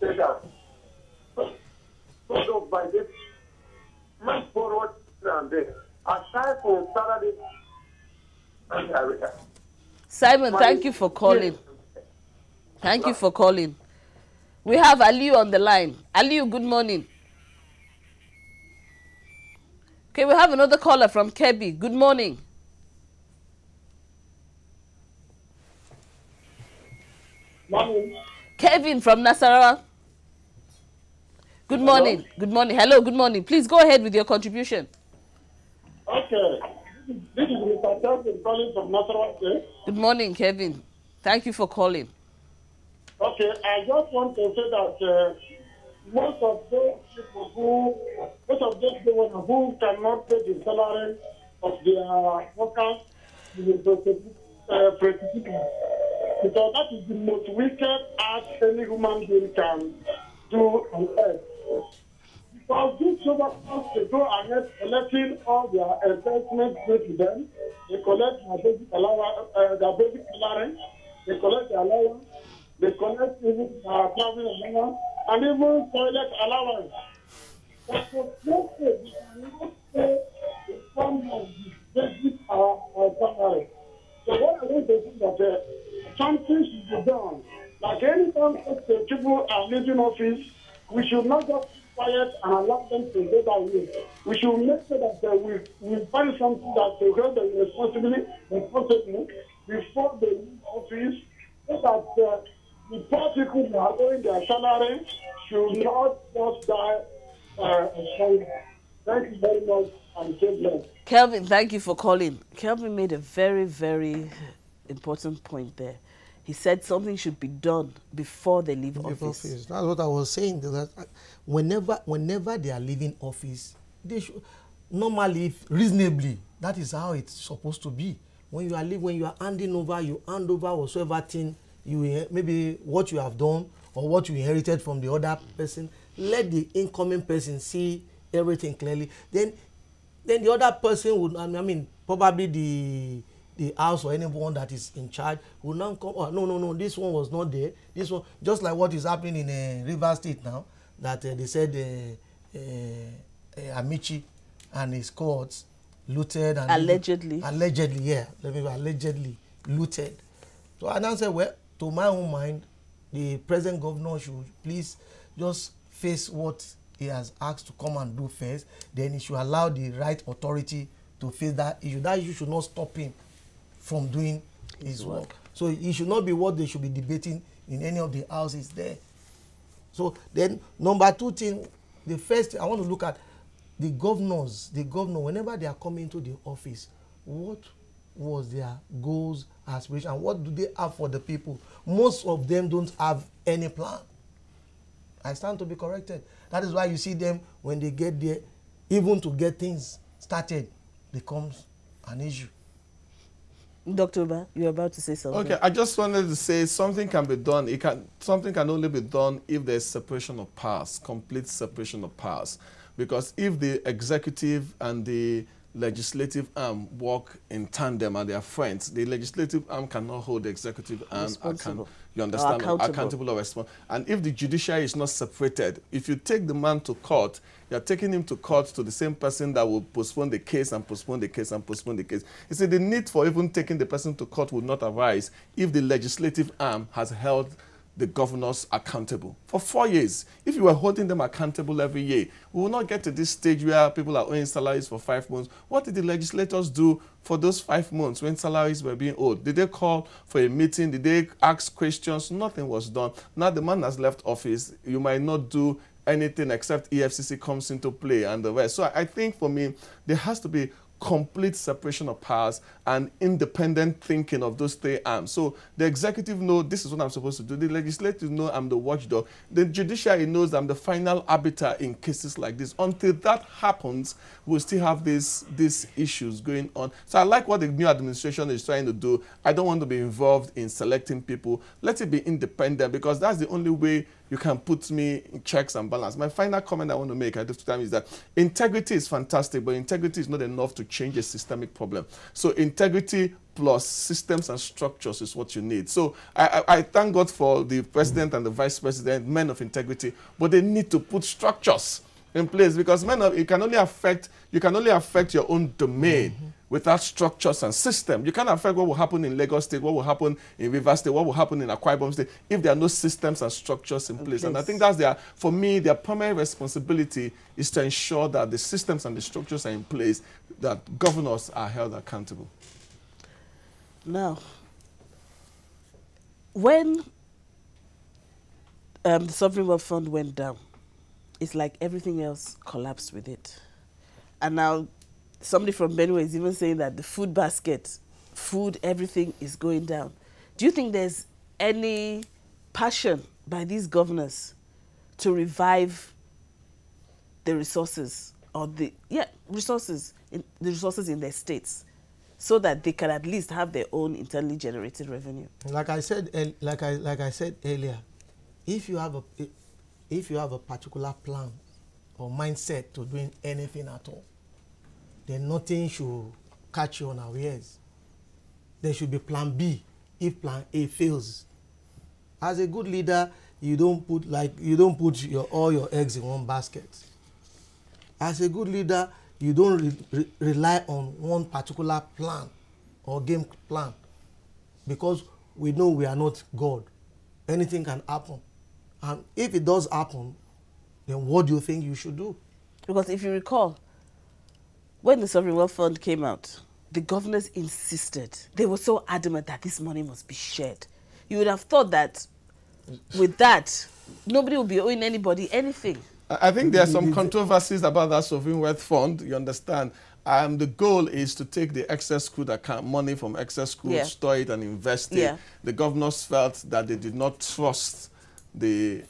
say that. So by this, much forward and there. Aside from Saturday and area. Simon, thank you for calling. Thank you for calling. We have Aliu on the line. Aliu, good morning. Okay, we have another caller from Kebbi. Good morning. Morning. Kevin from Nasarawa. Good morning. Hello? Good morning. Hello, good morning. Please go ahead with your contribution. Okay. This is Mr. Kevin calling from Nasarawa. Good morning, Kevin. Thank you for calling. Okay, I just want to say that most of those people who cannot pay the salary of their workers will prosecute because that is the most wicked act any human being can do on earth. Because these workers, they go ahead collecting all their investments to them, they collect their basic allowance, they collect their allowance, they collect even travel allowance, and even toilet allowance. But for most they cannot pay the sum of the basic salary. So what I want to say is that something should be done. Like anytime people are leaving office, we should not just be quiet and allow them to go that way. We should make sure that we find something that will hold them responsible before they leave office, so that the poor people who are owing their salary should not just die Thank you very much and stay blessed. Kelvin, thank you for calling. Kelvin made a very, very important point there. He said something should be done before they leave office. That's what I was saying. That whenever they are leaving office, they should normally, reasonably, that is how it's supposed to be. When you are handing over, you hand over whatsoever thing you maybe what you have done or what you inherited from the other person. Let the incoming person see everything clearly. Then the other person would, I mean, probably the house or anyone that is in charge will now come. Oh, no, this one was not there. This one, just like what is happening in River State now, that they said Amici and his courts looted and allegedly looted. So I now say, well, to my own mind, the present governor should please just face what he has asked to come and do first. Then he should allow the right authority to face that issue. That issue should not stop him from doing his work. So it should not be what they should be debating in any of the houses there. So then, number two thing, the first I want to look at the governors. The governor, whenever they are coming to the office, what was their goals, aspirations, and what do they have for the people? Most of them don't have any plan. I stand to be corrected. That is why you see them when they get there, even to get things started, becomes an issue. Dr. Ubah, you're about to say something. Okay, I just wanted to say something can be done. Something can only be done if there's separation of powers, complete separation of powers. Because if the executive and the legislative arm work in tandem and they are friends, the legislative arm cannot hold the executive arm accountable. You understand? Accountable or responsible. And if the judiciary is not separated, if you take the man to court, you're taking him to court to the same person that will postpone the case and postpone the case and postpone the case. You see, the need for even taking the person to court would not arise if the legislative arm has held the governors accountable for 4 years. If you were holding them accountable every year, we will not get to this stage where people are owing salaries for 5 months. What did the legislators do for those 5 months when salaries were being owed? Did they call for a meeting? Did they ask questions? Nothing was done. Now the man has left office. You might not do anything except EFCC comes into play and the rest. So I think for me, there has to be complete separation of powers and independent thinking of those three arms. So the executive knows this is what I'm supposed to do. The legislative knows I'm the watchdog. The judiciary knows I'm the final arbiter in cases like this. Until that happens, we'll still have these issues going on. So I like what the new administration is trying to do. I don't want to be involved in selecting people. Let it be independent, because that's the only way you can put me in checks and balance. My final comment I want to make at this time is that integrity is fantastic, but integrity is not enough to change a systemic problem. So integrity plus systems and structures is what you need. So I thank God for the president and the vice president, men of integrity, but they need to put structures in place, because you can only affect your own domain without structures and system. You can't affect what will happen in Lagos State, what will happen in Rivers State, what will happen in Akwa Ibom State if there are no systems and structures in place. And I think that's for me, their primary responsibility is to ensure that the systems and the structures are in place, that governors are held accountable. Now, when the Sovereign Wealth Fund went down, it's like everything else collapsed with it. And now somebody from Benue is even saying that the food basket, food, everything is going down. Do you think there's any passion by these governors to revive the resources, or the resources in their states, so that they can at least have their own internally generated revenue? Like I said earlier, if you have a particular plan or mindset to doing anything at all, then nothing should catch you unawares. There should be plan B if plan A fails. As a good leader, you don't put all your eggs in one basket. As a good leader, you don't rely on one particular plan or game plan, because we know we are not God. Anything can happen. And if it does happen, then what do you think you should do? Because if you recall, when the Sovereign Wealth Fund came out, the governors insisted. They were so adamant that this money must be shared. You would have thought that with that, nobody would be owing anybody anything. I think there are some controversies about that Sovereign Wealth Fund, you understand. The goal is to take the excess crude account money from excess crude, store it and invest it. The governors felt that they did not trust the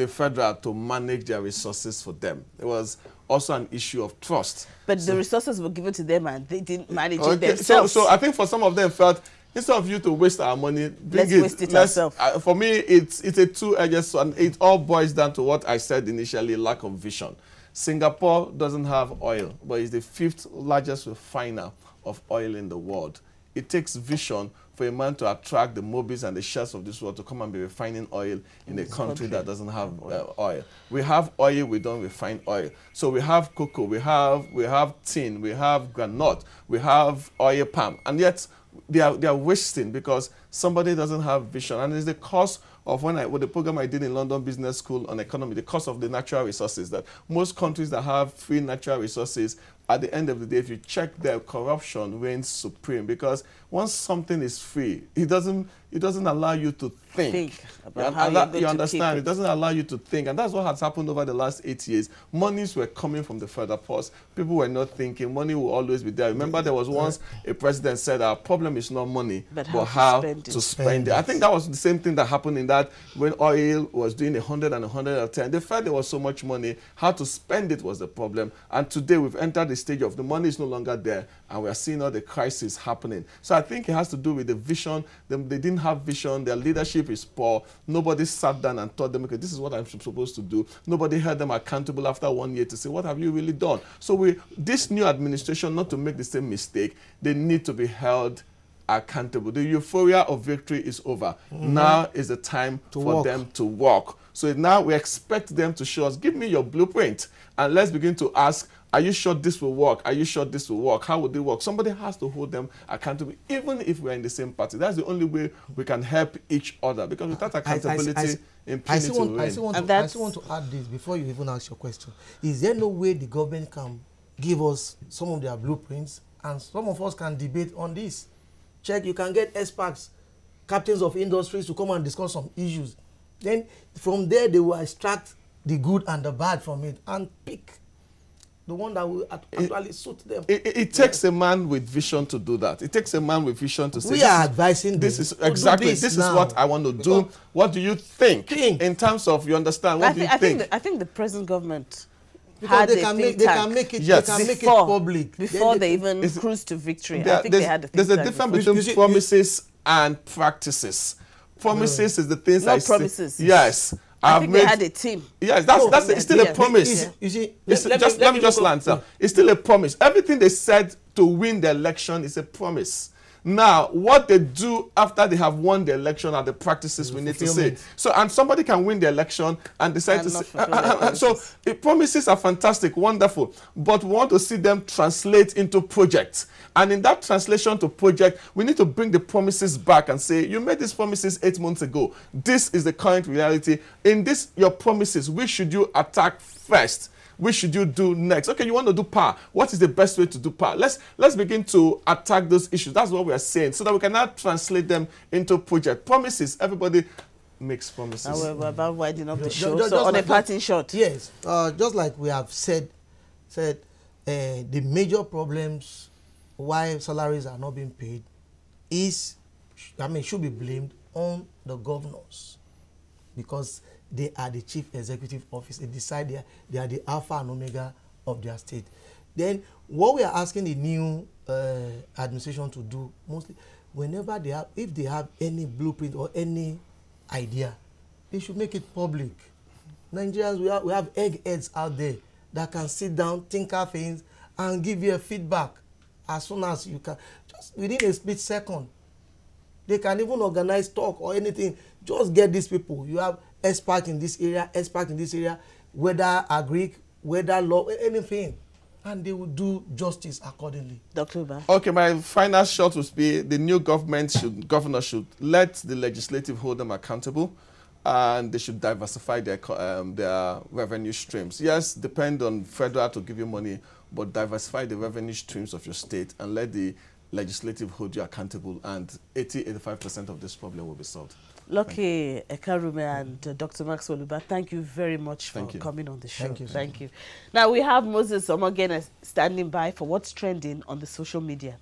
federal to manage their resources for them. It was also an issue of trust. But the resources were given to them and they didn't manage it themselves. So I think for some of them felt, instead of you to waste our money, let's waste it ourselves. For me, it's a two-edged sword. It all boils down to what I said initially, lack of vision. Singapore doesn't have oil, but it's the 5th largest refiner of oil in the world. It takes vision for a man to attract the Mobis and the Shells of this world to come and be refining oil in a country that doesn't have oil. We have oil, we don't refine oil. So we have cocoa, we have tin, we have granite, we have oil palm, and yet they are wasting because somebody doesn't have vision. And it's the cost of with the program I did in London Business School on economy, the cost of the natural resources, that most countries that have free natural resources, at the end of the day, if you check their corruption reigns supreme, because once something is free, it doesn't allow you to think about how you're going you understand? to keep it doesn't allow you to think, and that's what has happened over the last 8 years. Monies were coming from the federal purse. People were not thinking. Money will always be there. Remember, there was once a president said, our problem is not money, but how to spend it. I think that was the same thing that happened in that when oil was doing 100 and 110. They felt there was so much money. How to spend it was the problem. And today we've entered the stage of the money is no longer there, and we are seeing all the crisis happening. So I think it has to do with the vision. They didn't have vision. Their leadership is poor. Nobody sat down and taught them, okay, this is what I'm supposed to do. Nobody held them accountable after 1 year to say, what have you really done? So this new administration, not to make the same mistake, they need to be held accountable. The euphoria of victory is over. Now is the time for them to work. So now we expect them to show us, give me your blueprint, and let's begin to ask, are you sure this will work? Are you sure this will work? How would it work? Somebody has to hold them accountable, even if we're in the same party. That's the only way we can help each other, because without accountability, impunity will reign. I still want to add this before you even ask your question. Is there no way the government can give us some of their blueprints, and some of us can debate on this? Check, you can get experts, captains of industries to come and discuss some issues. Then from there, they will extract the good and the bad from it and pick the one that will actually suit them. It takes a man with vision to do that. It takes a man with vision to say, we are advising this is exactly this is what I want to do. What do you think in terms of, you understand? What do you think? I think the present government they can make it public before they even cruise to victory. I think they had a think tank. There's a difference between promises and practices. Promises is the things not promises. Yes. I think they had a team. Yes, it's still a promise. You see, let me just answer. It's still a promise. Everything they said to win the election is a promise. Now, what they do after they have won the election are the practices we need to say. So, and somebody can win the election and decide to say, so promises are fantastic, wonderful, but we want to see them translate into projects. And in that translation to project, we need to bring the promises back and say, you made these promises 8 months ago. This is the current reality. In this, your promises, which should you attack first? Which should you do next? Okay, you want to do power. What is the best way to do power? Let's begin to attack those issues. That's what we are saying, so that we can now translate them into project. Promises, everybody makes promises. Now we're about winding up the show. So on a parting shot. Yes, just like we have said the major problems why salaries are not being paid is, should be blamed on the governors, because they are the chief executive office. They decide they are the alpha and omega of their state. Then what we are asking the new administration to do, mostly, whenever they have, if they have any blueprint or any idea, they should make it public. Nigerians, we have eggheads out there that can sit down, tinker things, and give you a feedback as soon as you can, just within a split second. They can even organize talk or anything. Just get these people. You have experts in this area, whether agric, whether law, anything, and they will do justice accordingly. Dr. Ubah. Okay, my final shot would be the new governor should let the legislative hold them accountable, and they should diversify their revenue streams. Yes, depend on federal to give you money, but diversify the revenue streams of your state and let the legislative hold you accountable, and 80–85% of this problem will be solved. Lucky Ekarume and Dr. Maxwell Ubah, thank you very much for coming on the show. Thank you. Now we have Moses Omogene standing by for what's trending on the social media.